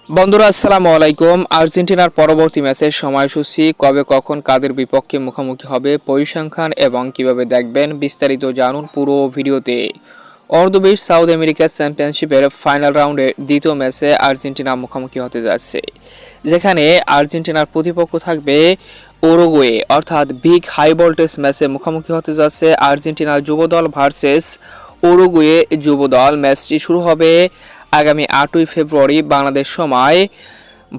বন্ধুরা আসসালামু আলাইকুম। আর্জেন্টিনার পরবর্তী ম্যাচের সময়সূচি, কবে কখন কাদের বিপক্ষে মুখোমুখি হবে, পরিসংখ্যান এবং কিভাবে দেখবেন বিস্তারিত জানুন পুরো ভিডিওতে। অনূর্ধ্ব-20 সাউথ আমেরিকা চ্যাম্পিয়নশিপের ফাইনাল রাউন্ডে দ্বিতীয় ম্যাচে আর্জেন্টিনা মুখোমুখি হতে যাচ্ছে, যেখানে আর্জেন্টিনার প্রতিপক্ষ থাকবে উরুগুয়ে। অর্থাৎ বিগ হাই ভোল্টেজ ম্যাচে মুখোমুখি হতে যাচ্ছে আর্জেন্টিনার যুবদল ভার্সেস উরুগুয়ে যুবদল। ম্যাচটি শুরু হবে আগামী 8ই ফেব্রুয়ারি বাংলাদেশ সময়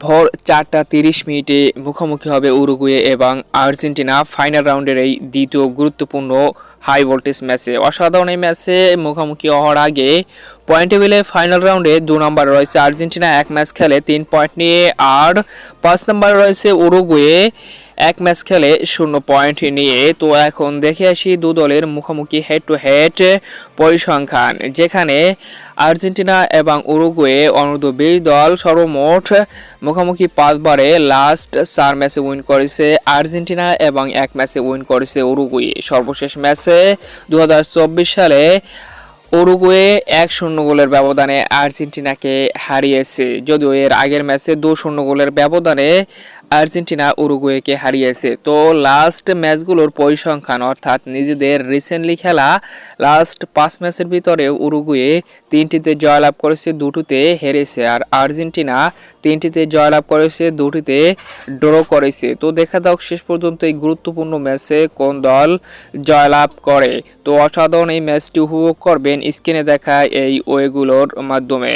ভোর 4টা 30 মিনিটে মুখোমুখি হবে উরুগুয়ে এবং আর্জেন্টিনা ফাইনাল রাউন্ডের এই দ্বিতীয় গুরুত্বপূর্ণ হাই ভোল্টেজ ম্যাচে। অসাধারণ এই ম্যাচে মুখোমুখি হওয়ার আগে পয়েন্ট টেবিলে ফাইনাল রাউন্ডে 2 নম্বরে রয়েছে আর্জেন্টিনা, 1 ম্যাচ খেলে 3 পয়েন্ট নিয়ে। আর 5 নম্বরে রয়েছে উরুগুয়ে, 1 ম্যাচ খেলে 0 পয়েন্ট নিয়ে। তো এখন দেখে আসি দু দলের মুখোমুখি হেড টু হেড পরিসংখ্যান, যেখানে আর্জেন্টিনা এবং উরুগুয়ে অনূর্ধ্ব-20 দল সর্বমোট মুখোমুখি 5 বারে। লাস্ট 4 ম্যাচে উইন করেছে আর্জেন্টিনা এবং 1 ম্যাচে উইন করেছে উরুগুয়ে। সর্বশেষ ম্যাচে 2024 সালে উরুগুয়ে 1-0 গোলের ব্যবধানে আর্জেন্টিনাকে হারিয়েছে, যদিও এর আগের ম্যাচে 2-0 গোলের ব্যবধানে আর্জেন্টিনা উরুগুয়েকে হারিয়েছে। তো লাস্ট ম্যাচগুলোর পরিসংখ্যান, অর্থাৎ নিজেদের রিসেন্টলি খেলা লাস্ট 5 ম্যাচের ভিতরে উরুগুয়ে 3টিতে জয়লাভ করেছে, 2টিতে হেরেছে। আর আর্জেন্টিনা 3টিতে জয়লাভ করেছে, 2টিতে ড্র করেছে। তো দেখা যাক শেষ পর্যন্ত এই গুরুত্বপূর্ণ ম্যাচে কোন দল জয়লাভ করে। তো অসাধারণ এই ম্যাচটি উপভোগ করবেন স্ক্রিনে দেখা এই ওয়েগুলোর মাধ্যমে।